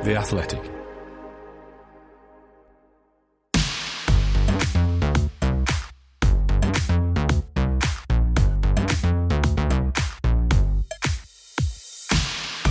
The Athletic.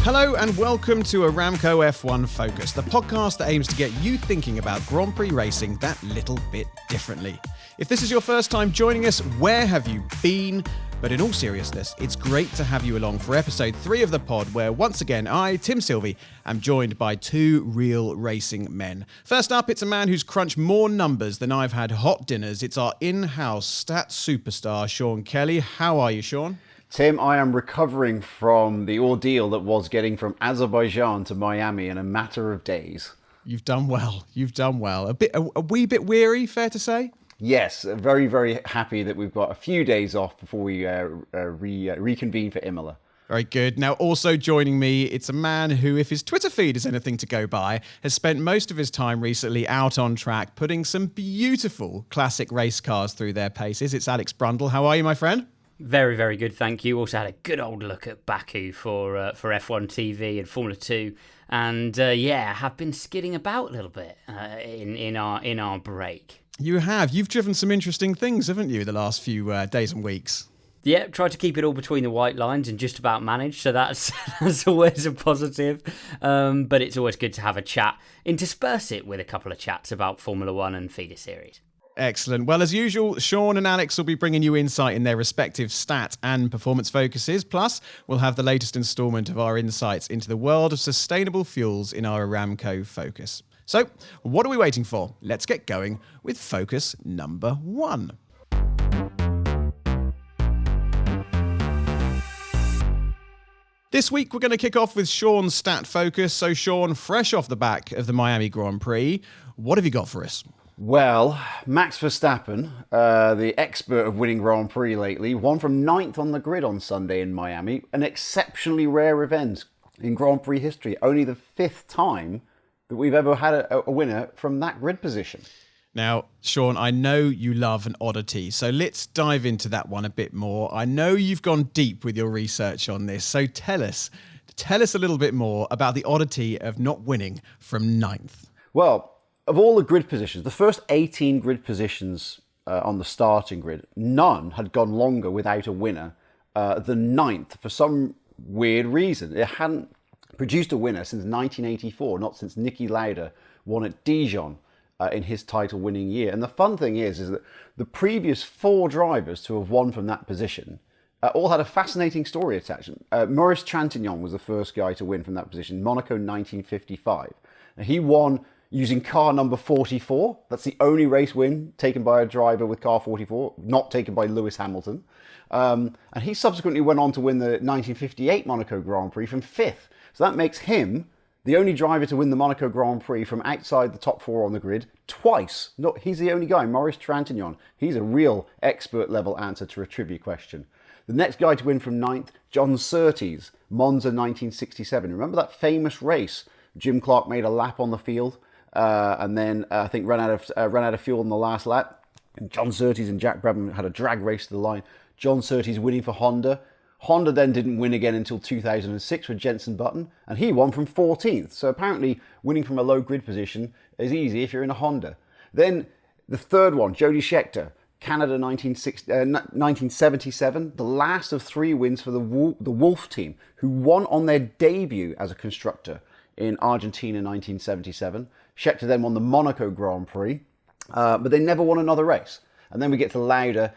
Hello and welcome to Aramco F1 Focus, the podcast that aims to get you thinking about Grand Prix racing that little bit differently. If this is your first time joining us, where have you been? But in all seriousness, it's great to have you along for episode 3 of the pod, where once again I, Tim Silvey, am joined by two real racing men. First up, it's a man who's crunched more numbers than I've had hot dinners. It's our in-house stat superstar, Sean Kelly. How are you, Sean? Tim, I am recovering from the ordeal that was getting from Azerbaijan to Miami in a matter of days. You've done well. You've done well. A wee bit weary, fair to say? Yes, very, very happy that we've got a few days off before we reconvene for Imola. Very good. Now, also joining me, it's a man who, if his Twitter feed is anything to go by, has spent most of his time recently out on track, putting some beautiful classic race cars through their paces. It's Alex Brundle. How are you, my friend? Very, very good, thank you. Also had a good old look at Baku for F1 TV and Formula 2. And have been skidding about a little bit in our break. You have. You've driven some interesting things, haven't you, the last few days and weeks? Yeah, tried to keep it all between the white lines and just about managed, so that's always a positive. But it's always good to have a chat, intersperse it with a couple of chats about Formula 1 and feeder series. Excellent. Well, as usual, Sean and Alex will be bringing you insight in their respective stat and performance focuses. Plus, we'll have the latest instalment of our insights into the world of sustainable fuels in our Aramco Focus. So, what are we waiting for? Let's get going with focus number 1. This week, we're going to kick off with Sean's stat focus. So, Sean, fresh off the back of the Miami Grand Prix, what have you got for us? Well, Max Verstappen, the expert of winning Grand Prix lately, won from 9th on the grid on Sunday in Miami, an exceptionally rare event in Grand Prix history. Only the 5th time that we've ever had a winner from that grid position. Now, Sean, I know you love an oddity, so let's dive into that one a bit more. I know you've gone deep with your research on this, so tell us a little bit more about the oddity of not winning from 9th. Well, of all the grid positions, the first 18 grid positions on the starting grid, none had gone longer without a winner than 9th for some weird reason. It hadn't produced a winner since 1984, not since Niki Lauda won at Dijon in his title-winning year. And the fun thing is that the previous 4 drivers to have won from that position all had a fascinating story attached. Maurice Trintignant was the first guy to win from that position, Monaco 1955. Now, he won using car number 44. That's the only race win taken by a driver with car 44, not taken by Lewis Hamilton. And he subsequently went on to win the 1958 Monaco Grand Prix from 5th. So that makes him the only driver to win the Monaco Grand Prix from outside the top 4 on the grid twice. He's the only guy, Maurice Trintignant. He's a real expert level answer to a trivia question. The next guy to win from 9th, John Surtees, Monza 1967. Remember that famous race? Jim Clark made a lap on the field and then I think ran out of fuel in the last lap. And John Surtees and Jack Brabham had a drag race to the line. John Surtees winning for Honda. Honda then didn't win again until 2006 with Jenson Button, and he won from 14th. So apparently winning from a low grid position is easy if you're in a Honda. Then the third one, Jody Scheckter, Canada 1977, the last of 3 wins for the Wolf team, who won on their debut as a constructor in Argentina 1977. Scheckter then won the Monaco Grand Prix, but they never won another race. And then we get to Lauda,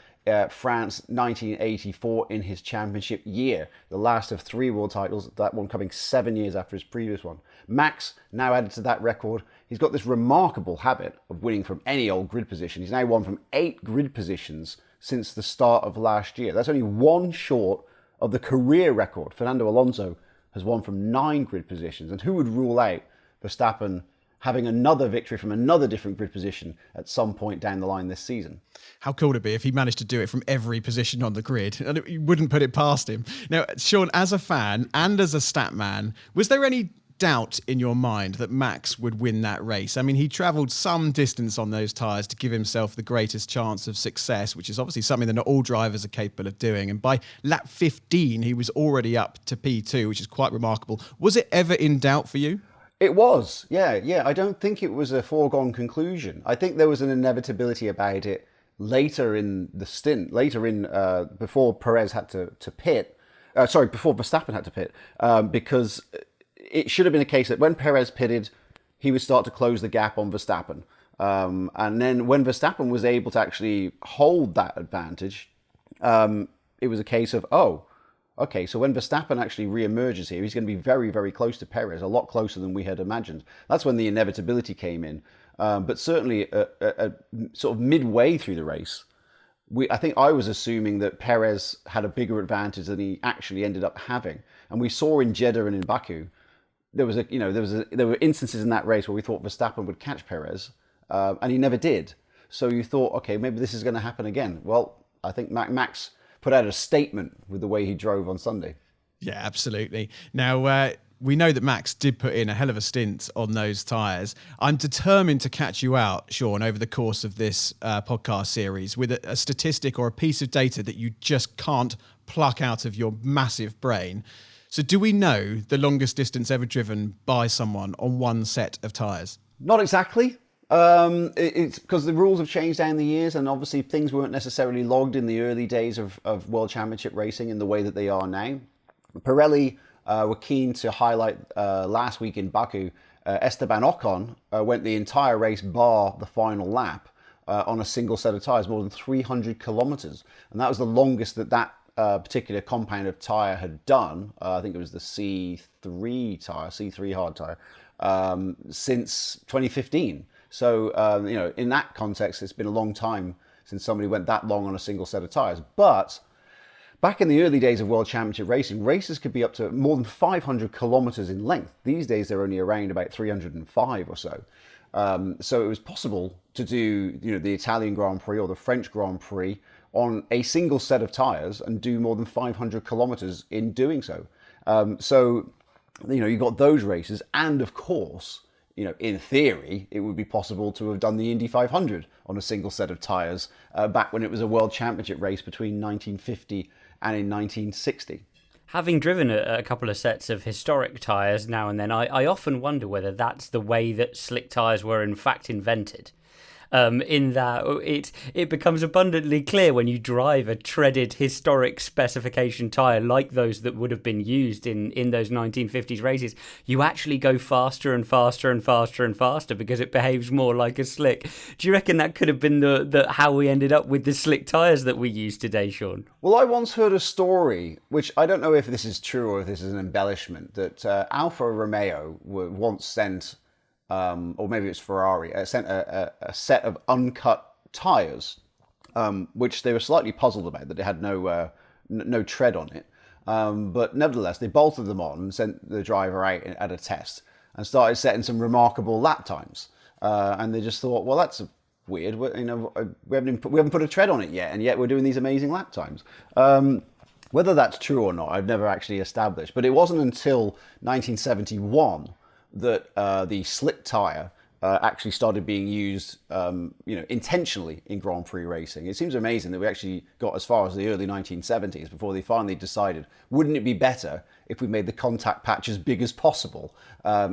France 1984 in his championship year, the last of 3 world titles, that one coming 7 years after his previous one. Max, now added to that record, he's got this remarkable habit of winning from any old grid position. He's now won from 8 grid positions since the start of last year. That's only 1 short of the career record. Fernando Alonso has won from 9 grid positions, and who would rule out Verstappen having another victory from another different grid position at some point down the line this season? How cool would it be if he managed to do it from every position on the grid? And you wouldn't put it past him. Now, Sean, as a fan and as a stat man, was there any doubt in your mind that Max would win that race? I mean, he travelled some distance on those tyres to give himself the greatest chance of success, which is obviously something that not all drivers are capable of doing. And by lap 15, he was already up to P2, which is quite remarkable. Was it ever in doubt for you? It was, yeah. I don't think it was a foregone conclusion. I think there was an inevitability about it later in the stint, before Perez had to pit. Before Verstappen had to pit, because it should have been a case that when Perez pitted, he would start to close the gap on Verstappen. And then when Verstappen was able to actually hold that advantage, it was a case of, okay, so when Verstappen actually re-emerges here, he's going to be very, very close to Perez, a lot closer than we had imagined. That's when the inevitability came in. But certainly, sort of midway through the race, I think I was assuming that Perez had a bigger advantage than he actually ended up having. And we saw in Jeddah and in Baku, there were instances in that race where we thought Verstappen would catch Perez, and he never did. So you thought, okay, maybe this is going to happen again. Well, I think Max put out a statement with the way he drove on Sunday. Yeah, absolutely. Now, we know that Max did put in a hell of a stint on those tyres. I'm determined to catch you out, Sean, over the course of this podcast series with a statistic or a piece of data that you just can't pluck out of your massive brain. So do we know the longest distance ever driven by someone on one set of tyres? Not exactly. It's because the rules have changed down the years, and obviously things weren't necessarily logged in the early days of World Championship racing in the way that they are now. Pirelli were keen to highlight last week in Baku, Esteban Ocon went the entire race bar the final lap on a single set of tyres, more than 300 kilometres. And that was the longest that particular compound of tyre had done. I think it was the C3 tyre, C3 hard tyre, since 2015. So, in that context, it's been a long time since somebody went that long on a single set of tyres. But back in the early days of World Championship racing, races could be up to more than 500 kilometres in length. These days, they're only around about 305 or so. So it was possible to do, the Italian Grand Prix or the French Grand Prix on a single set of tyres and do more than 500 kilometres in doing so. You got those races, and of course, in theory, it would be possible to have done the Indy 500 on a single set of tyres back when it was a World Championship race between 1950 and in 1960. Having driven a couple of sets of historic tyres now and then, I often wonder whether that's the way that slick tyres were in fact invented. In that it becomes abundantly clear when you drive a treaded historic specification tyre like those that would have been used in those 1950s races, you actually go faster and faster and faster and faster because it behaves more like a slick. Do you reckon that could have been the how we ended up with the slick tyres that we use today, Sean? Well, I once heard a story, which I don't know if this is true or if this is an embellishment, that Alfa Romeo were once sent, or maybe it's Ferrari, sent a set of uncut tyres, which they were slightly puzzled about, that it had no tread on it. But nevertheless, they bolted them on and sent the driver out at a test and started setting some remarkable lap times. And they just thought, well, that's weird. We haven't put a tread on it yet, and yet we're doing these amazing lap times. Whether that's true or not, I've never actually established. But it wasn't until 1971 that the slick tyre actually started being used, intentionally in Grand Prix racing. It seems amazing that we actually got as far as the early 1970s before they finally decided, wouldn't it be better if we made the contact patch as big as possible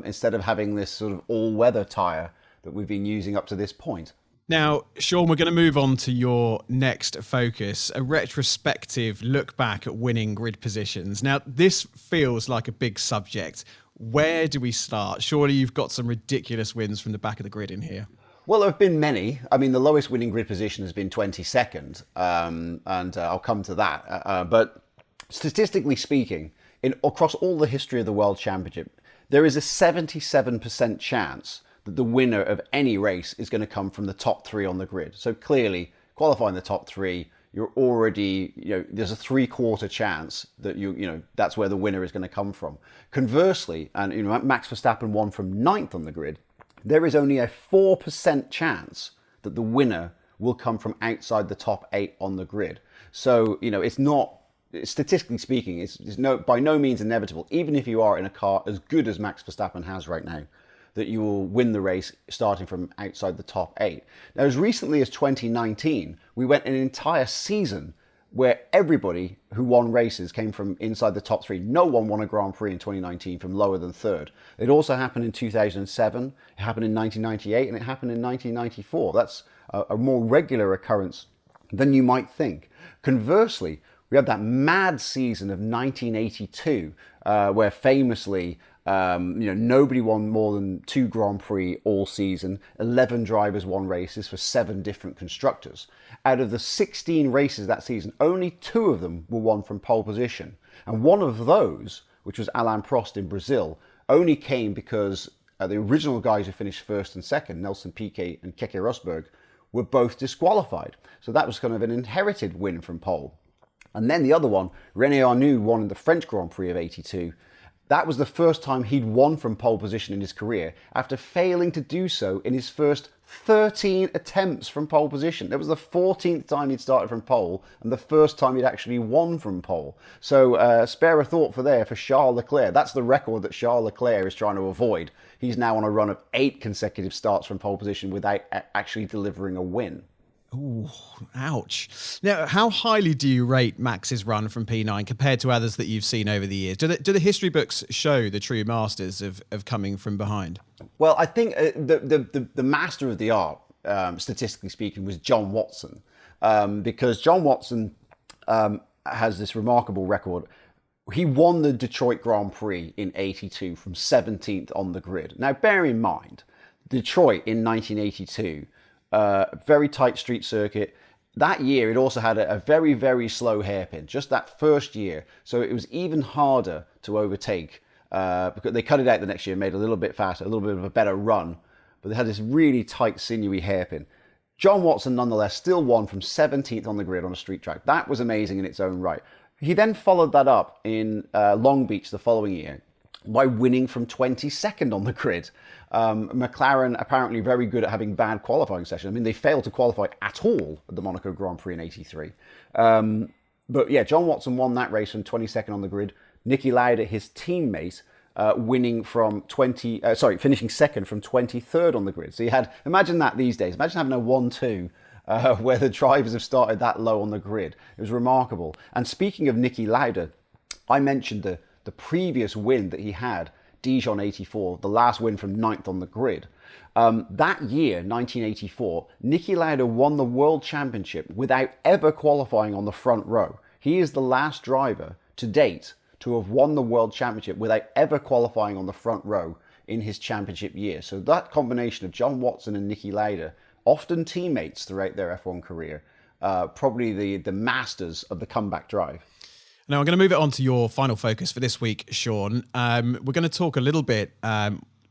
instead of having this sort of all-weather tyre that we've been using up to this point? Now, Sean, we're going to move on to your next focus, a retrospective look back at winning grid positions. Now, this feels like a big subject. Where do we start? Surely you've got some ridiculous wins from the back of the grid in here. Well, there have been many. I mean, the lowest winning grid position has been 22nd, and I'll come to that. But statistically speaking, across all the history of the World Championship, there is a 77% chance that the winner of any race is going to come from the top three on the grid. So clearly, qualifying the top three, you're already, there's a 3/4 chance that that's where the winner is going to come from. Conversely, and Max Verstappen won from 9th on the grid, there is only a 4% chance that the winner will come from outside the top 8 on the grid. So, it's not, statistically speaking, it's by no means inevitable, even if you are in a car as good as Max Verstappen has right now, that you will win the race starting from outside the top 8. Now, as recently as 2019, we went an entire season where everybody who won races came from inside the top three. No one won a Grand Prix in 2019 from lower than third. It also happened in 2007, it happened in 1998, and it happened in 1994. That's a more regular occurrence than you might think. Conversely, we had that mad season of 1982, where famously, nobody won more than 2 Grand Prix all season. 11 drivers won races for 7 different constructors. Out of the 16 races that season, only 2 of them were won from pole position. And one of those, which was Alain Prost in Brazil, only came because the original guys who finished first and second, Nelson Piquet and Keke Rosberg, were both disqualified. So that was kind of an inherited win from pole. And then the other one, René Arnoux won in the French Grand Prix of 82. That was the first time he'd won from pole position in his career after failing to do so in his first 13 attempts from pole position. That was the 14th time he'd started from pole and the first time he'd actually won from pole. So spare a thought for Charles Leclerc. That's the record that Charles Leclerc is trying to avoid. He's now on a run of 8 consecutive starts from pole position without actually delivering a win. Ooh, ouch. Now, how highly do you rate Max's run from P9 compared to others that you've seen over the years? Do the history books show the true masters of coming from behind? Well, I think the master of the art, statistically speaking, was John Watson, because John Watson has this remarkable record. He won the Detroit Grand Prix in 82 from 17th on the grid. Now, bear in mind, Detroit in 1982, very tight street circuit. That year, it also had a very, very slow hairpin, just that first year. So it was even harder to overtake because they cut it out the next year, made it a little bit faster, a little bit of a better run. But they had this really tight, sinewy hairpin. John Watson, nonetheless, still won from 17th on the grid on a street track. That was amazing in its own right. He then followed that up in Long Beach the following year by winning from 22nd on the grid. McLaren apparently very good at having bad qualifying sessions. I mean, they failed to qualify at all at the Monaco Grand Prix in 83. But yeah, John Watson won that race from 22nd on the grid. Niki Lauda, his teammate, finishing second from 23rd on the grid. So you had, imagine that these days. Imagine having a 1-2 where the drivers have started that low on the grid. It was remarkable. And speaking of Niki Lauda, I mentioned the previous win that he had, Dijon 84, the last win from 9th on the grid. That year, 1984, Niki Lauda won the World Championship without ever qualifying on the front row. He is the last driver to date to have won the World Championship without ever qualifying on the front row in his championship year. So that combination of John Watson and Niki Lauda, often teammates throughout their F1 career, probably the masters of the comeback drive. Now, I'm going to move it on to your final focus for this week, Sean. We're going to talk a little bit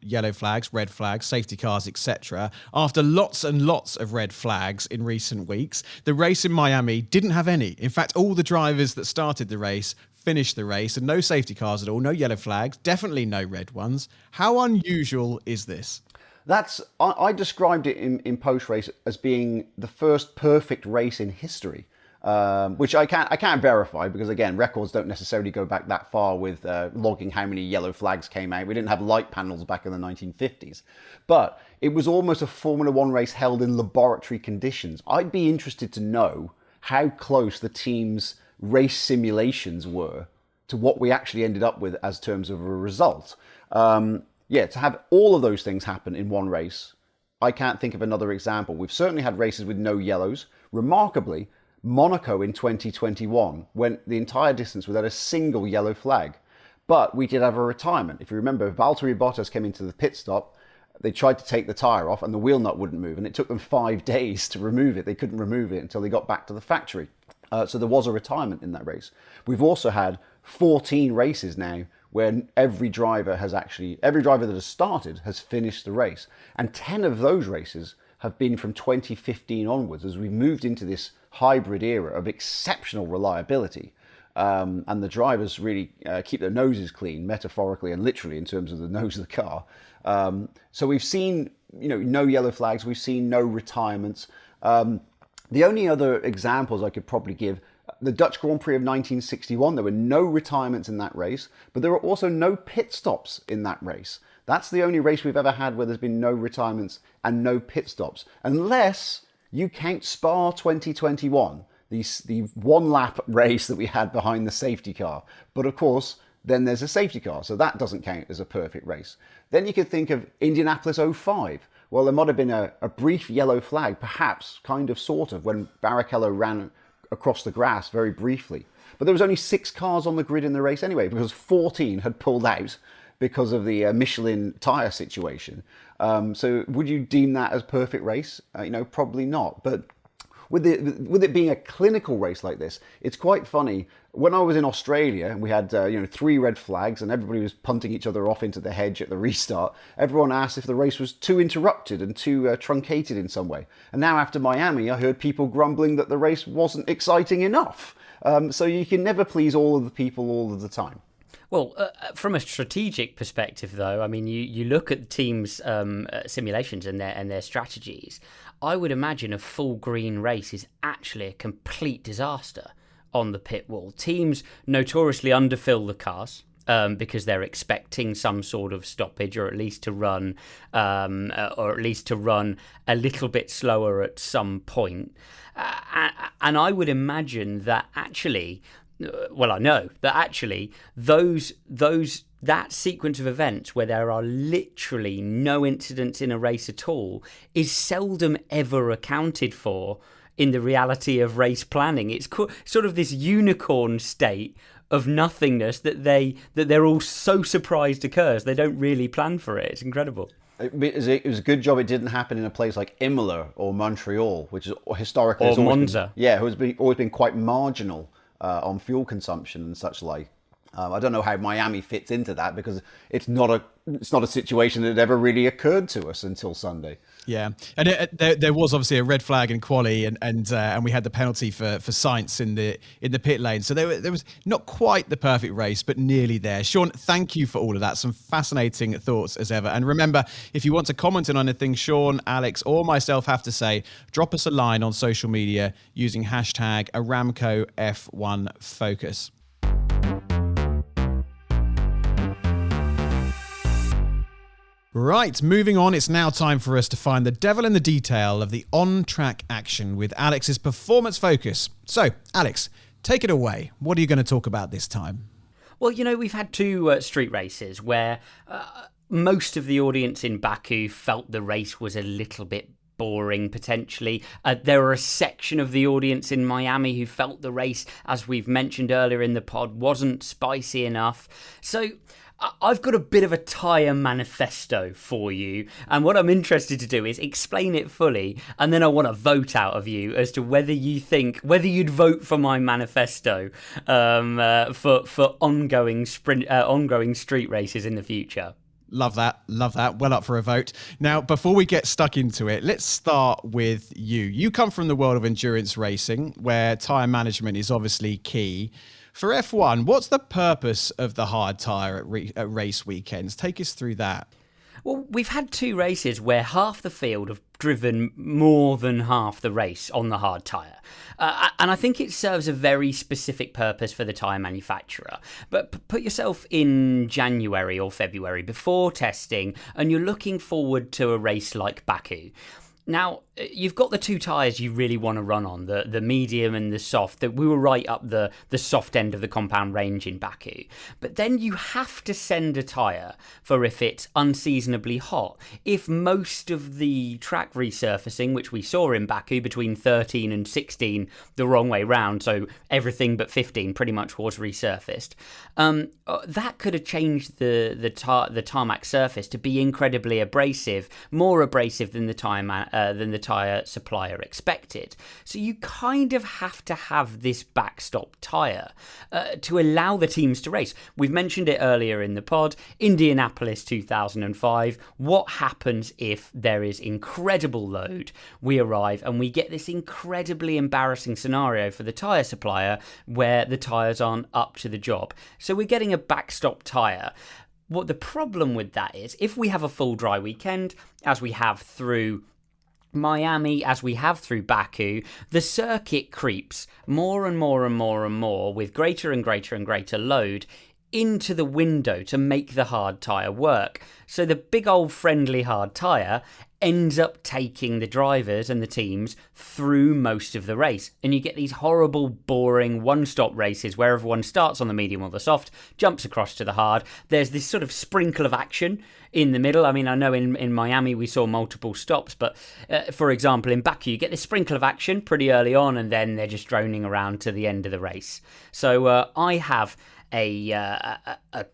yellow flags, red flags, safety cars, etc. After lots and lots of red flags in recent weeks, the race in Miami didn't have any. In fact, all the drivers that started the race finished the race and no safety cars at all, no yellow flags, definitely no red ones. How unusual is this? I described it in post-race as being the first perfect race in history. Which I can't verify because, again, records don't necessarily go back that far with logging how many yellow flags came out. We didn't have light panels back in the 1950s. But it was almost a Formula One race held in laboratory conditions. I'd be interested to know how close the team's race simulations were to what we actually ended up with as terms of a result. To have all of those things happen in one race, I can't think of another example. We've certainly had races with no yellows. Remarkably, Monaco in 2021 went the entire distance without a single yellow flag. But we did have a retirement. If you remember, Valtteri Bottas came into the pit stop. They tried to take the tyre off and the wheel nut wouldn't move. And it took them 5 days to remove it. They couldn't remove it until they got back to the factory. So there was a retirement in that race. We've also had 14 races now where every driver that has started has finished the race. And 10 of those races have been from 2015 onwards as we've moved into this hybrid era of exceptional reliability. And the drivers really keep their noses clean, metaphorically and literally in terms of the nose of the car. So we've seen no yellow flags, we've seen no retirements. The only other examples I could probably give, the Dutch Grand Prix of 1961, there were no retirements in that race, but there were also no pit stops in that race. That's the only race we've ever had where there's been no retirements and no pit stops, unless you count Spa 2021. the one lap race that we had behind the safety car. But of course, then there's a safety car, so that doesn't count as a perfect race. Then you could think of Indianapolis '05. Well, there might have been a brief yellow flag, perhaps, kind of, sort of, when Barrichello ran across the grass very briefly. But there was only 6 cars on the grid in the race anyway, because 14 had pulled out because of the Michelin tyre situation. So would you deem that as perfect race? Probably not. But with it being a clinical race like this, it's quite funny. When I was in Australia, we had 3 red flags, and everybody was punting each other off into the hedge at the restart. Everyone asked if the race was too interrupted and too truncated in some way. And now after Miami, I heard people grumbling that the race wasn't exciting enough. So you can never please all of the people all of the time. Well, from a strategic perspective, though, I mean, you look at the teams' simulations and their strategies. I would imagine a full green race is actually a complete disaster on the pit wall. Teams notoriously underfill the cars because they're expecting some sort of stoppage, or at least to run a little bit slower at some point. And I would imagine that actually. Well, I know that actually that sequence of events where there are literally no incidents in a race at all is seldom ever accounted for in the reality of race planning. It's sort of this unicorn state of nothingness that they're all so surprised occurs. They don't really plan for it. It's incredible. It was a good job it didn't happen in a place like Imola or Montreal, which is historically... Or Monza. Has always been quite marginal on fuel consumption and such like. I don't know how Miami fits into that, because it's not a situation that ever really occurred to us until Sunday. Yeah, and there was obviously a red flag in quali, and we had the penalty for Sainz in the pit lane. So there was not quite the perfect race, but nearly there. Sean, thank you for all of that. Some fascinating thoughts as ever. And remember, if you want to comment on anything Sean, Alex, or myself have to say, drop us a line on social media using hashtag Aramco F1 Focus. Right, moving on, it's now time for us to find the devil in the detail of the on-track action with Alex's performance focus. So, Alex, take it away. What are you going to talk about this time? Well, we've had 2 street races where most of the audience in Baku felt the race was a little bit boring, potentially. There were a section of the audience in Miami who felt the race, as we've mentioned earlier in the pod, wasn't spicy enough. So I've got a bit of a tyre manifesto for you, and what I'm interested to do is explain it fully, and then I want a vote out of you as to whether you'd vote for my manifesto for ongoing street races in the future. Love that. Well up for a vote. Now, before we get stuck into it, let's start with you. You come from the world of endurance racing, where tyre management is obviously key. For F1, what's the purpose of the hard tyre at race weekends? Take us through that. Well, we've had 2 races where half the field have driven more than half the race on the hard tyre. And I think it serves a very specific purpose for the tyre manufacturer. But put yourself in January or February before testing, and you're looking forward to a race like Baku. Now, you've got the 2 tyres you really want to run on, the medium and the soft. That we were right up the soft end of the compound range in Baku. But then you have to send a tyre for if it's unseasonably hot. If most of the track resurfacing, which we saw in Baku between 13 and 16, the wrong way round, so everything but 15 pretty much was resurfaced, that could have changed the tarmac surface to be incredibly abrasive, more abrasive than the tyre supplier expected. So you kind of have to have this backstop tyre to allow the teams to race. We've mentioned it earlier in the pod, Indianapolis 2005. What happens if there is incredible load? We arrive and we get this incredibly embarrassing scenario for the tyre supplier where the tyres aren't up to the job. So we're getting a backstop tyre. What the problem with that is, if we have a full dry weekend, as we have through Miami, as we have through Baku, the circuit creeps more and more and more and more with greater and greater and greater load into the window to make the hard tyre work. So the big old friendly hard tyre ends up taking the drivers and the teams through most of the race. And you get these horrible, boring one-stop races where everyone starts on the medium or the soft, jumps across to the hard. There's this sort of sprinkle of action in the middle. I mean, I know in Miami we saw multiple stops, but for example, in Baku, you get this sprinkle of action pretty early on, and then they're just droning around to the end of the race. So I have a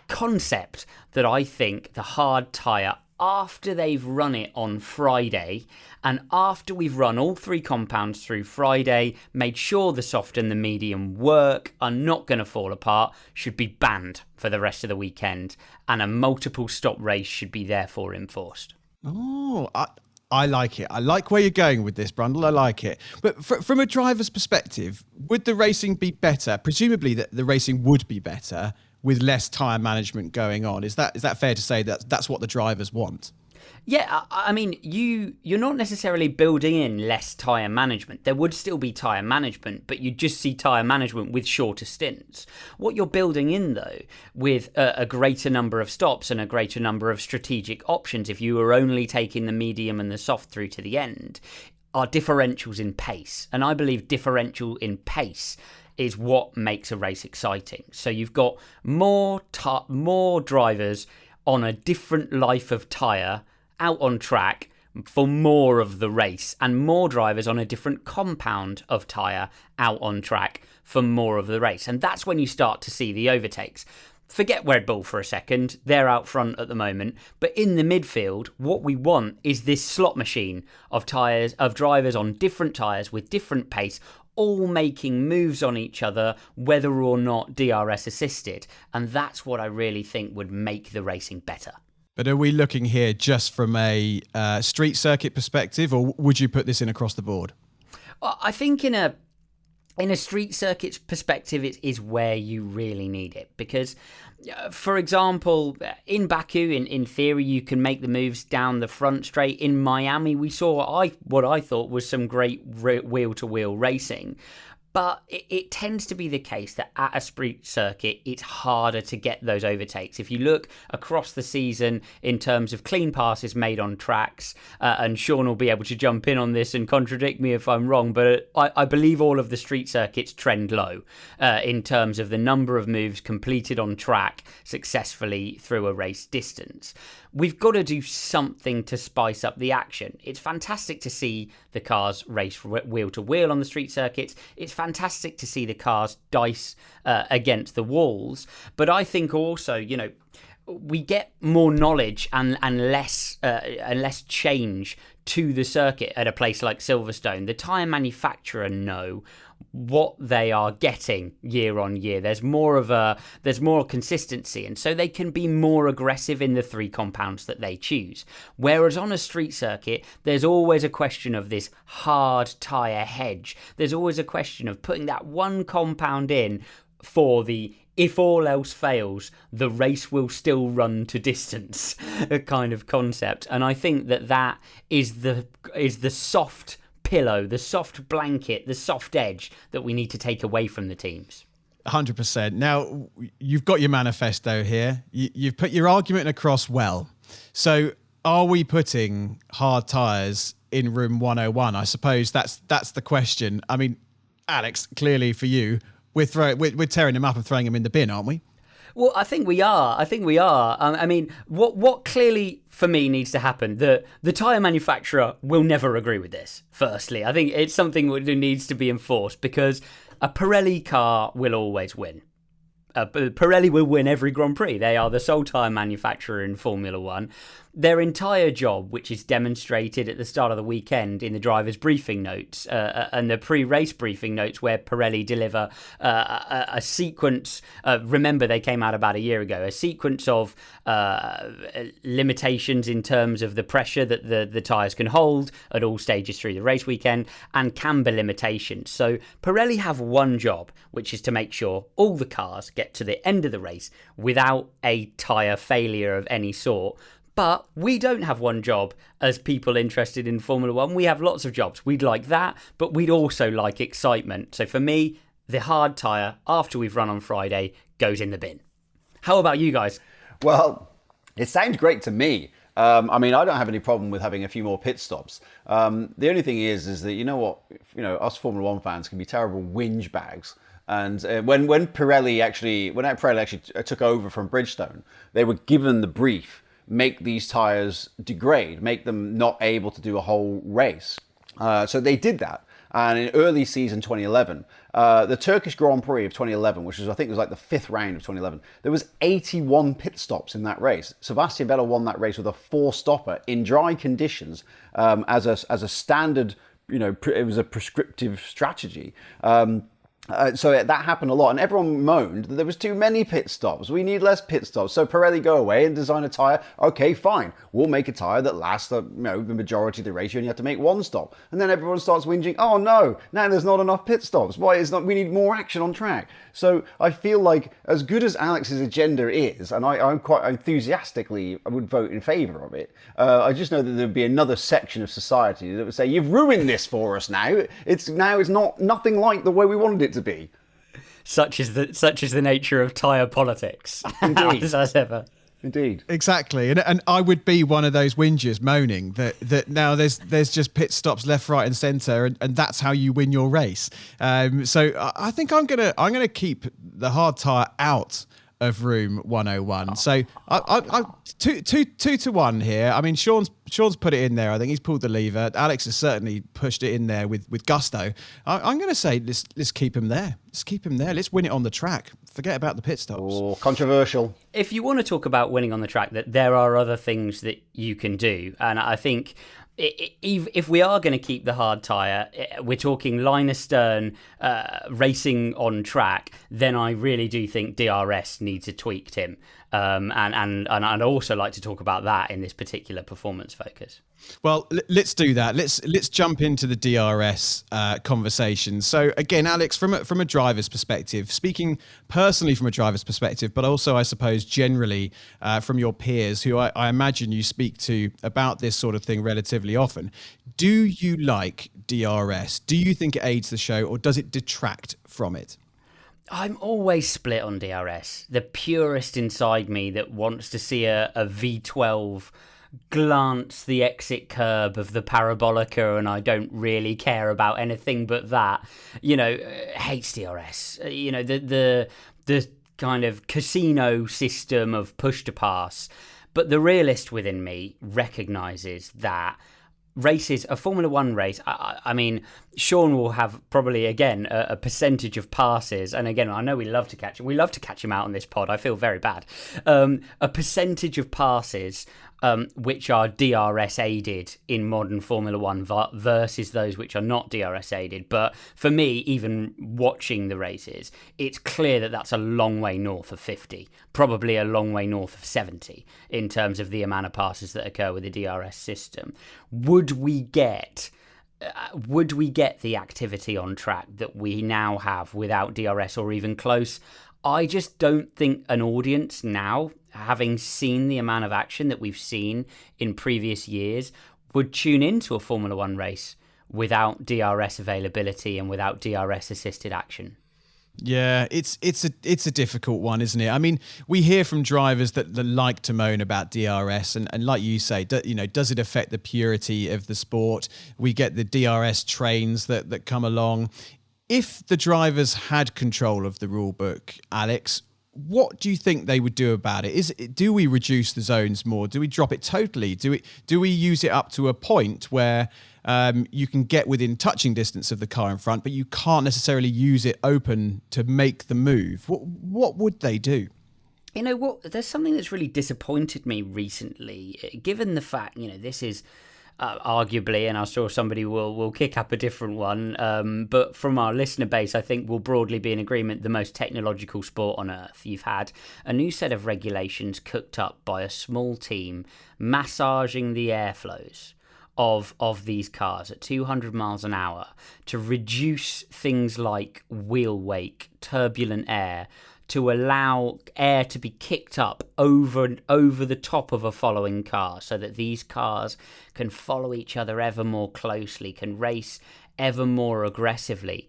concept that I think the hard tyre, after they've run it on Friday, and after we've run all three compounds through Friday, made sure the soft and the medium work, are not going to fall apart, should be banned for the rest of the weekend, and a multiple stop race should be therefore enforced. Oh, I like it. I like where you're going with this, Brundle. I like it. But from a driver's perspective, would the racing be better? Presumably that the racing would be better with less tyre management going on. Is that fair to say that that's what the drivers want? Yeah, I mean, you're not necessarily building in less tyre management. There would still be tyre management, but you'd just see tyre management with shorter stints. What you're building in, though, with a greater number of stops and a greater number of strategic options, if you were only taking the medium and the soft through to the end, are differentials in pace. And I believe differential in pace is what makes a race exciting. So you've got more drivers on a different life of tyre out on track for more of the race, and more drivers on a different compound of tyre out on track for more of the race. And that's when you start to see the overtakes. Forget Red Bull for a second, they're out front at the moment, but in the midfield, what we want is this slot machine of tyres, of drivers on different tyres with different pace, all making moves on each other, whether or not DRS assisted. And that's what I really think would make the racing better. But are we looking here just from a street circuit perspective, or would you put this in across the board? Well, I think in a street circuit's perspective, it is where you really need it. Because, for example, in Baku, in theory, you can make the moves down the front straight. In Miami, we saw what I thought was some great wheel-to-wheel racing. But it tends to be the case that at a street circuit, it's harder to get those overtakes. If you look across the season in terms of clean passes made on tracks, and Sean will be able to jump in on this and contradict me if I'm wrong, but I believe all of the street circuits trend low in terms of the number of moves completed on track successfully through a race distance. We've got to do something to spice up the action. It's fantastic to see the cars race wheel to wheel on the street circuits. It's fantastic to see the cars dice against the walls. But I think also, we get more knowledge and less change to the circuit at a place like Silverstone. The tyre manufacturer know what they are getting year on year. There's more consistency, and so they can be more aggressive in the three compounds that they choose. Whereas on a street circuit, there's always a question of this hard tyre hedge. There's always a question of putting that one compound in for the if all else fails, the race will still run to distance kind of concept. And I think that is the soft pillow, the soft blanket, the soft edge that we need to take away from the teams. 100%. Now, you've got your manifesto here. You've put your argument across well. So are we putting hard tyres in room 101? I suppose that's the question. I mean, Alex, clearly for you, we're tearing them up and throwing them in the bin, aren't we? Well, I think we are. I mean, what clearly for me needs to happen, the tyre manufacturer will never agree with this, firstly. I think it's something that needs to be enforced, because a Pirelli car will always win. Pirelli will win every Grand Prix. They are the sole tyre manufacturer in Formula One. Their entire job, which is demonstrated at the start of the weekend in the driver's briefing notes and the pre-race briefing notes, where Pirelli deliver a sequence, remember they came out about a year ago, a sequence of limitations in terms of the pressure that the tyres can hold at all stages through the race weekend, and camber limitations. So Pirelli have one job, which is to make sure all the cars get to the end of the race without a tyre failure of any sort. But we don't have one job as people interested in Formula One. We have lots of jobs. We'd like that, but we'd also like excitement. So for me, the hard tyre, after we've run on Friday, goes in the bin. How about you guys? Well, it sounds great to me. I mean, I don't have any problem with having a few more pit stops. The only thing is that, you know what, us Formula One fans can be terrible whinge bags. And when Pirelli actually took over from Bridgestone, they were given the brief: make these tyres degrade, make them not able to do a whole race. So they did that. And in early season 2011, the Turkish Grand Prix of 2011, which was, I think, was like the 5th round of 2011, there was 81 pit stops in that race. Sebastian Vettel won that race with a 4-stopper in dry conditions, as a standard. It was a prescriptive strategy. So that happened a lot, and everyone moaned that there was too many pit stops. We need less pit stops. So Pirelli, go away and design a tyre. Okay, fine. We'll make a tyre that lasts the majority of the race. You only have to make 1 stop. And then everyone starts whinging, oh no, now there's not enough pit stops. Why? We need more action on track. So I feel like, as good as Alex's agenda is, and I'm quite enthusiastically, I would vote in favour of it, I just know that there'd be another section of society that would say, you've ruined this for us now. It's not nothing like the way we wanted it to be. Such is the nature of tyre politics. Indeed. As ever. Indeed. Exactly. And I would be one of those whingers moaning that now there's just pit stops left, right and centre, and that's how you win your race. So I think I'm gonna keep the hard tyre out of room 101. So I 2-1 here. I mean, Sean's put it in there. I think he's pulled the lever. Alex has certainly pushed it in there with gusto. I'm going to say let's keep him there. Let's keep him there. Let's win it on the track. Forget about the pit stops. Oh, controversial. If you want to talk about winning on the track, that there are other things that you can do, and I think if we are going to keep the hard tyre, we're talking line astern racing on track, then I really do think DRS needs a tweak, Tim. And I'd also like to talk about that in this particular performance focus. Well, let's do that. Let's jump into the DRS conversation. So again, Alex, from a driver's perspective, speaking personally from a driver's perspective, but also I suppose generally from your peers, who I imagine you speak to about this sort of thing relatively often, do you like DRS? Do you think it aids the show, or does it detract from it? I'm always split on DRS. The purist inside me that wants to see a V12 glance the exit curb of the parabolica, and I don't really care about anything but that, hates DRS. The kind of casino system of push to pass. But the realist within me recognises that races, a Formula One race, I mean, Sean will have probably, again, a percentage of passes. And again, I know we love to catch him out on this pod. I feel very bad. A percentage of passes which are DRS aided in modern Formula One versus those which are not DRS aided. But for me, even watching the races, it's clear that that's a long way north of 50, probably a long way north of 70 in terms of the amount of passes that occur with the DRS system. Would we get the activity on track that we now have without DRS or even close? I just don't think an audience now, having seen the amount of action that we've seen in previous years, would tune into a Formula One race without DRS availability and without DRS assisted action. Yeah, it's a difficult one, isn't it? I mean, we hear from drivers that like to moan about DRS, and like you say, does it affect the purity of the sport? We get the DRS trains that come along. If the drivers had control of the rule book, Alex, what do you think they would do about it? Do we reduce the zones more? Do we drop it totally? Do we use it up to a point where you can get within touching distance of the car in front, but you can't necessarily use it open to make the move? What would they do? You know what? There's something that's really disappointed me recently, given the fact, this is arguably, and I'm sure somebody will kick up a different one, but from our listener base, I think we'll broadly be in agreement, the most technological sport on earth. You've had a new set of regulations cooked up by a small team massaging the airflows of these cars at 200 miles an hour to reduce things like wheel wake, turbulent air, to allow air to be kicked up over the top of a following car so that these cars can follow each other ever more closely, can race ever more aggressively.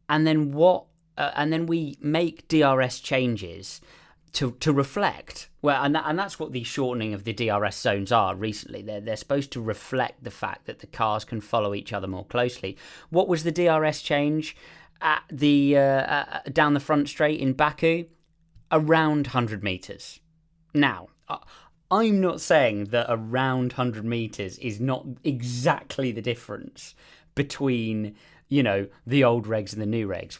And then we make DRS changes to reflect. Well, and that's what the shortening of the DRS zones are recently. They're supposed to reflect the fact that the cars can follow each other more closely. What was the DRS change at the down the front straight in Baku? Around 100 meters. Now, I'm not saying that around 100 meters is not exactly the difference between, the old regs and the new regs,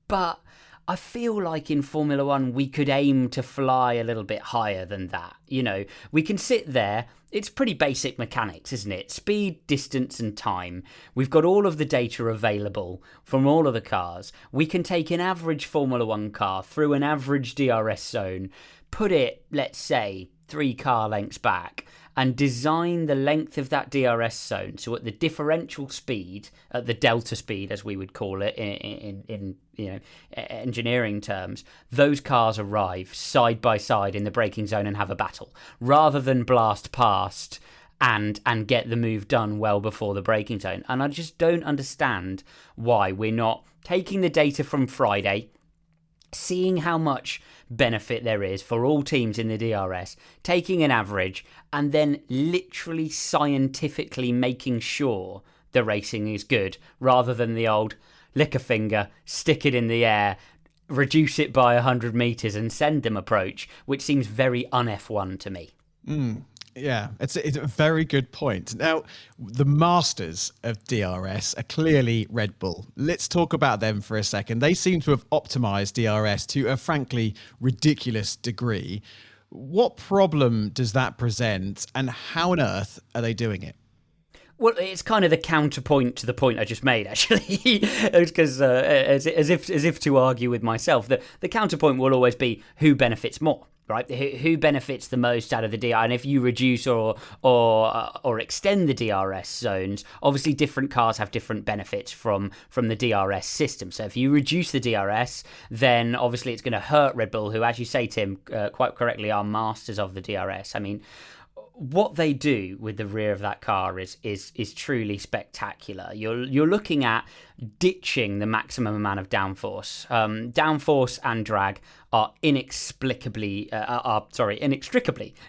but I feel like in Formula One, we could aim to fly a little bit higher than that. We can sit there. It's pretty basic mechanics, isn't it? Speed, distance, and time. We've got all of the data available from all of the cars. We can take an average Formula One car through an average DRS zone, put it, let's say, 3 car lengths back, and design the length of that DRS zone so at the differential speed, at the delta speed as we would call it in engineering terms, those cars arrive side by side in the braking zone and have a battle, rather than blast past and get the move done well before the braking zone. And I just don't understand why we're not taking the data from Friday, seeing how much benefit there is for all teams in the DRS, taking an average, and then literally scientifically making sure the racing is good, rather than the old lick a finger, stick it in the air, reduce it by 100 meters and send them approach, which seems very un-F1 to me. Yeah, it's a very good point. Now, the masters of DRS are clearly Red Bull. Let's talk about them for a second. They seem to have optimized DRS to a frankly ridiculous degree. What problem does that present, and how on earth are they doing it? Well, it's kind of the counterpoint to the point I just made, actually, because as if to argue with myself, the counterpoint will always be who benefits more. Right, who benefits the most out of the DRS? And if you reduce or extend the DRS zones, obviously different cars have different benefits from the DRS system. So if you reduce the DRS, then obviously it's going to hurt Red Bull, who, as you say, Tim, quite correctly, are masters of the DRS. I mean, what they do with the rear of that car is truly spectacular. You're looking at ditching the maximum amount of downforce. Downforce and drag are inextricably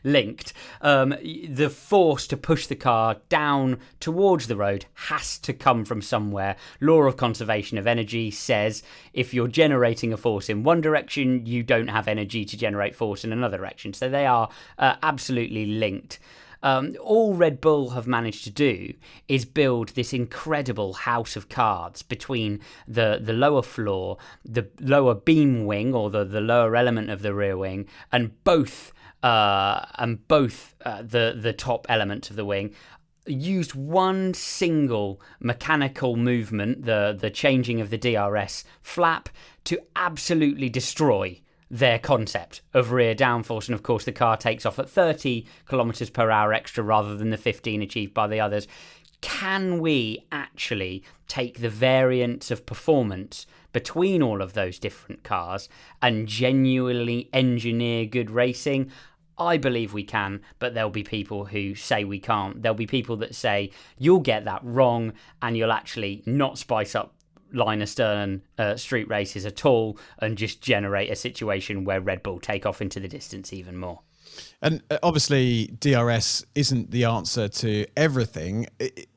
linked. The force to push the car down towards the road has to come from somewhere. Law of conservation of energy says if you're generating a force in one direction, you don't have energy to generate force in another direction. So they are absolutely linked. All Red Bull have managed to do is build this incredible house of cards between the lower floor, the lower beam wing, or the lower element of the rear wing, and both the top element of the wing. Used one single mechanical movement, the changing of the DRS flap, to absolutely destroy their concept of rear downforce. And of course the car takes off at 30 kilometers per hour extra rather than the 15 achieved by the others. Can we actually take the variance of performance between all of those different cars and genuinely engineer good racing? I believe we can, but there'll be people who say we can't. There'll be people that say you'll get that wrong and you'll actually not spice up line astern street races at all and just generate a situation where Red Bull take off into the distance even more. And obviously DRS isn't the answer to everything.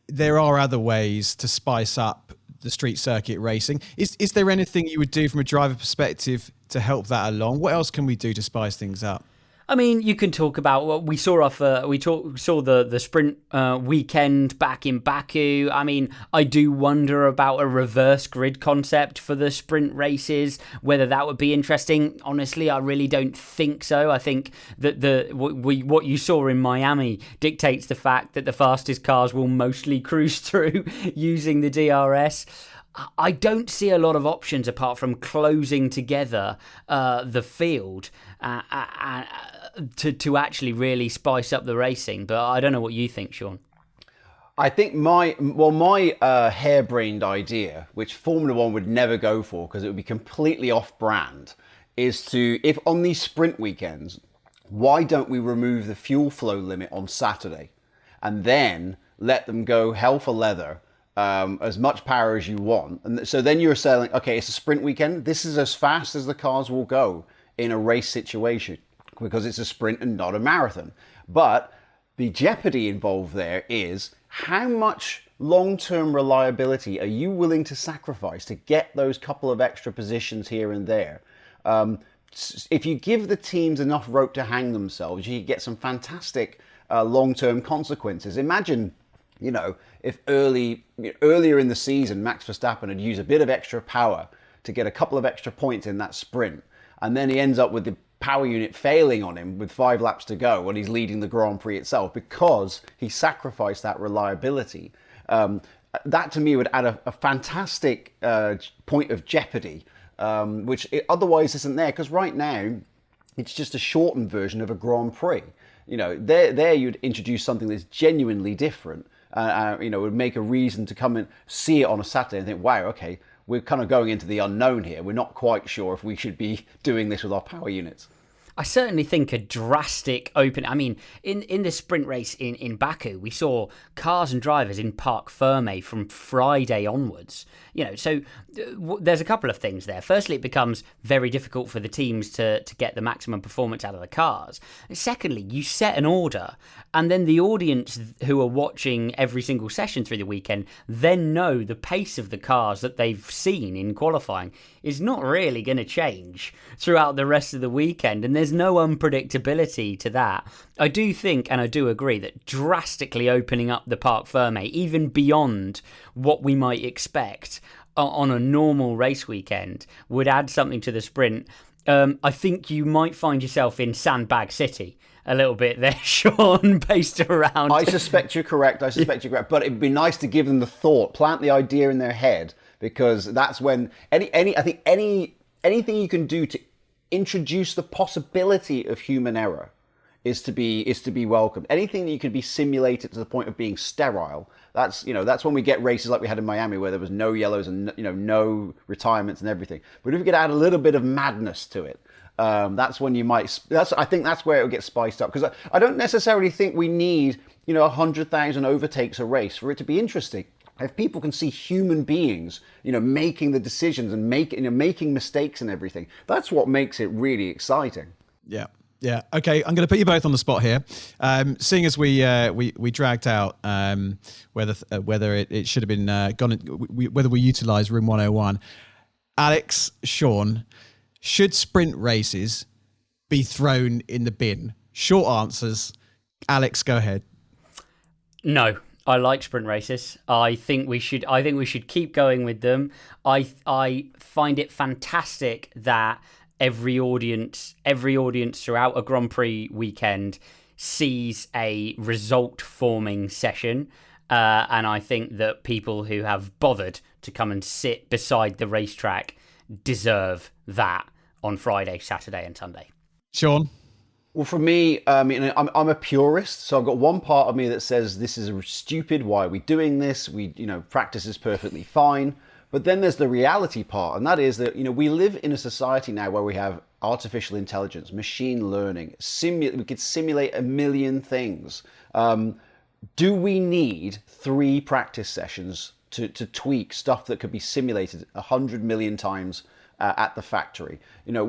There are other ways to spice up the street circuit racing. Is there anything you would do from a driver perspective to help that along? What else can we do to spice things up? I mean, you can talk about what we saw saw the sprint weekend back in Baku. I mean, I do wonder about a reverse grid concept for the sprint races, whether that would be interesting. Honestly, I really don't think so. I think that what you saw in Miami dictates the fact that the fastest cars will mostly cruise through using the DRS. I don't see a lot of options apart from closing together the field to actually really spice up the racing. But I don't know what you think, Sean. I think my harebrained idea, which Formula One would never go for because it would be completely off-brand, is if on these sprint weekends, why don't we remove the fuel flow limit on Saturday and then let them go hell for leather, as much power as you want. And so then you're saying, okay, it's a sprint weekend. This is as fast as the cars will go in a race situation because it's a sprint and not a marathon. But the jeopardy involved there is how much long-term reliability are you willing to sacrifice to get those couple of extra positions here and there? If you give the teams enough rope to hang themselves, you get some fantastic long-term consequences. Imagine, if earlier in the season, Max Verstappen had used a bit of extra power to get a couple of extra points in that sprint, and then he ends up with the power unit failing on him with 5 laps to go when he's leading the Grand Prix itself because he sacrificed that reliability. That to me would add a fantastic point of jeopardy, which otherwise isn't there, because right now it's just a shortened version of a Grand Prix. There you'd introduce something that's genuinely different. Would make a reason to come and see it on a Saturday and think, wow, okay, we're kind of going into the unknown here. We're not quite sure if we should be doing this with our power units. I certainly think a drastic open... I mean, in the sprint race in Baku, we saw cars and drivers in Parc Fermé from Friday onwards. So there's a couple of things there. Firstly, it becomes very difficult for the teams to get the maximum performance out of the cars. And secondly, you set an order, and then the audience who are watching every single session through the weekend then know the pace of the cars that they've seen in qualifying is not really going to change throughout the rest of the weekend, and there's no unpredictability to that. I do think, and I do agree, that drastically opening up the Parc Fermé, even beyond what we might expect on a normal race weekend, would add something to the sprint. I think you might find yourself in Sandbag City a little bit there, Sean, based around... I suspect you're correct, but it'd be nice to give them the thought, plant the idea in their head, because that's when anything you can do to introduce the possibility of human error is to be welcomed. Anything that you can be simulated to the point of being sterile, that's when we get races like we had in Miami where there was no yellows and no retirements and everything. But if we could add a little bit of madness to it, that's when you might. I think that's where it will get spiced up, because I don't necessarily think we need 100,000 overtakes a race for it to be interesting. If people can see human beings, making the decisions and making mistakes and everything, that's what makes it really exciting. Yeah. Yeah. Okay. I'm going to put you both on the spot here. Seeing as we dragged out whether it should have been whether we utilised Room 101. Alex, Sean, should sprint races be thrown in the bin? Short answers. Alex, go ahead. No. I like sprint races. I think we should keep going with them. I find it fantastic that every audience throughout a Grand Prix weekend sees a result-forming session, and I think that people who have bothered to come and sit beside the racetrack deserve that on Friday, Saturday, and Sunday. Sean? Well, for me, I'm a purist, so I've got one part of me that says this is stupid. Why are we doing this? Practice is perfectly fine. But then there's the reality part, and that is that we live in a society now where we have artificial intelligence, machine learning. We could simulate a million things. Do we need 3 practice sessions to tweak stuff that could be simulated 100 million times at the factory?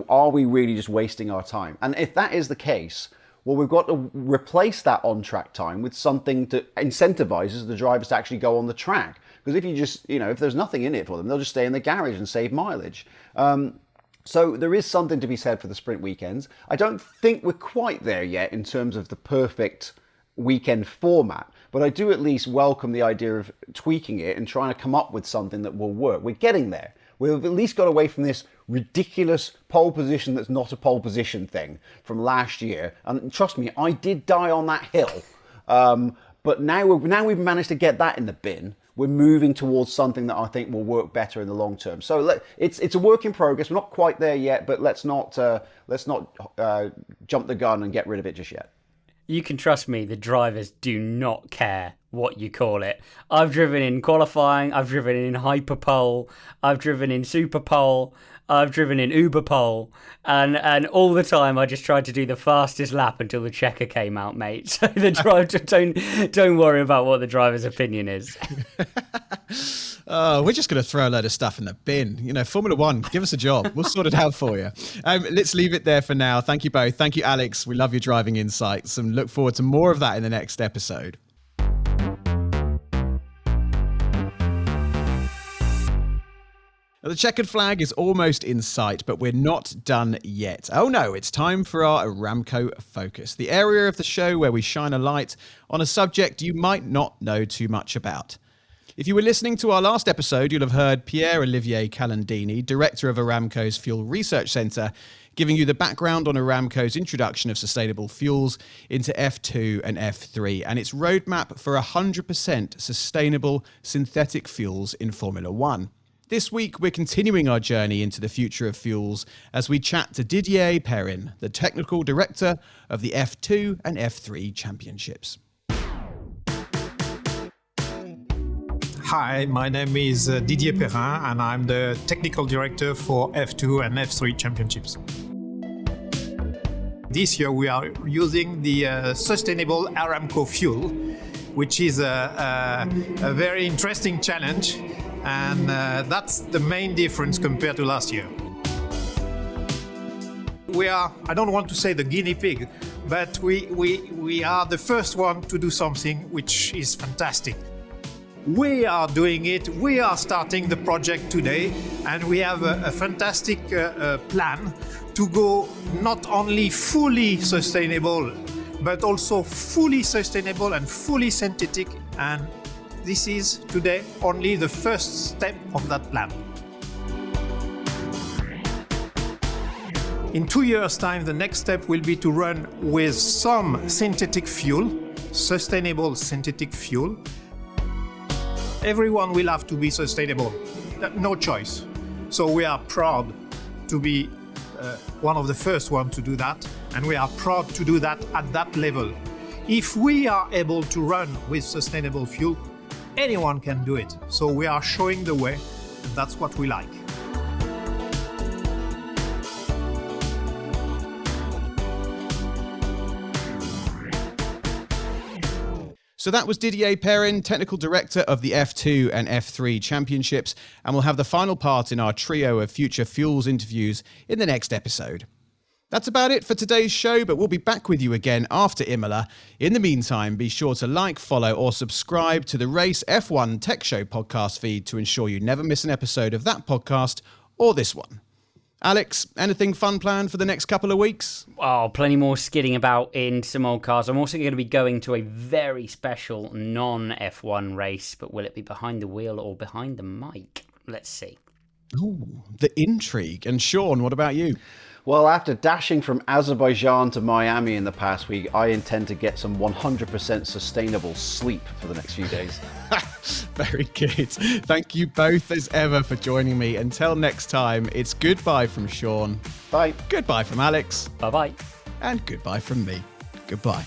Are we really just wasting our time? And if that is the case, well, we've got to replace that on-track time with something that incentivizes the drivers to actually go on the track. Because if you just, if there's nothing in it for them, they'll just stay in the garage and save mileage. So there is something to be said for the sprint weekends. I don't think we're quite there yet in terms of the perfect weekend format, but I do at least welcome the idea of tweaking it and trying to come up with something that will work. We're getting there. We've at least got away from this ridiculous pole position that's not a pole position thing from last year. And trust me, I did die on that hill. But now we've managed to get that in the bin. We're moving towards something that I think will work better in the long term. So it's a work in progress. We're not quite there yet, but let's not jump the gun and get rid of it just yet. You can trust me, the drivers do not care what you call it. I've driven in qualifying, I've driven in hyperpole, I've driven in superpole, I've driven in uberpole, and all the time I just tried to do the fastest lap until the checker came out, mate. So the driver don't worry about what the driver's opinion is. We're just going to throw a load of stuff in the bin. You know, Formula One, give us a job. We'll sort it out for you. Let's leave it there for now. Thank you both. Thank you, Alex. We love your driving insights and look forward to more of that in the next episode. The checkered flag is almost in sight, but we're not done yet. Oh no, it's time for our Aramco Focus, the area of the show where we shine a light on a subject you might not know too much about. If you were listening to our last episode, you'll have heard Pierre-Olivier Calandini, director of Aramco's Fuel Research Centre, giving you the background on Aramco's introduction of sustainable fuels into F2 and F3 and its roadmap for 100% sustainable synthetic fuels in Formula One. This week, we're continuing our journey into the future of fuels as we chat to Didier Perrin, the technical director of the F2 and F3 championships. Hi, my name is Didier Perrin and I'm the technical director for F2 and F3 championships. This year we are using the sustainable Aramco fuel, which is a very interesting challenge. And that's the main difference compared to last year. We are, I don't want to say the guinea pig, but we are the first one to do something which is fantastic. We are doing it, we are starting the project today, and we have a fantastic plan to go not only fully sustainable, but also fully sustainable and fully synthetic, and this is today only the first step of that plan. In 2 years' time, the next step will be to run with some synthetic fuel, sustainable synthetic fuel. Everyone will have to be sustainable, no choice. So we are proud to be one of the first ones to do that, and we are proud to do that at that level. If we are able to run with sustainable fuel, anyone can do it. So we are showing the way, and that's what we like. So that was Didier Perrin, technical director of the F2 and F3 championships, and we'll have the final part in our trio of future fuels interviews in the next episode. That's about it for today's show, but we'll be back with you again after Imola. In the meantime, be sure to like, follow, or subscribe to the Race F1 Tech Show podcast feed to ensure you never miss an episode of that podcast or this one. Alex, anything fun planned for the next couple of weeks? Oh, plenty more skidding about in some old cars. I'm also going to be going to a very special non-F1 race, but will it be behind the wheel or behind the mic? Let's see. Ooh, the intrigue. And Sean, what about you? Well, after dashing from Azerbaijan to Miami in the past week, I intend to get some 100% sustainable sleep for the next few days. Very good. Thank you both as ever for joining me. Until next time, it's goodbye from Sean. Bye. Goodbye from Alex. Bye-bye. And goodbye from me. Goodbye.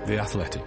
The Athletic.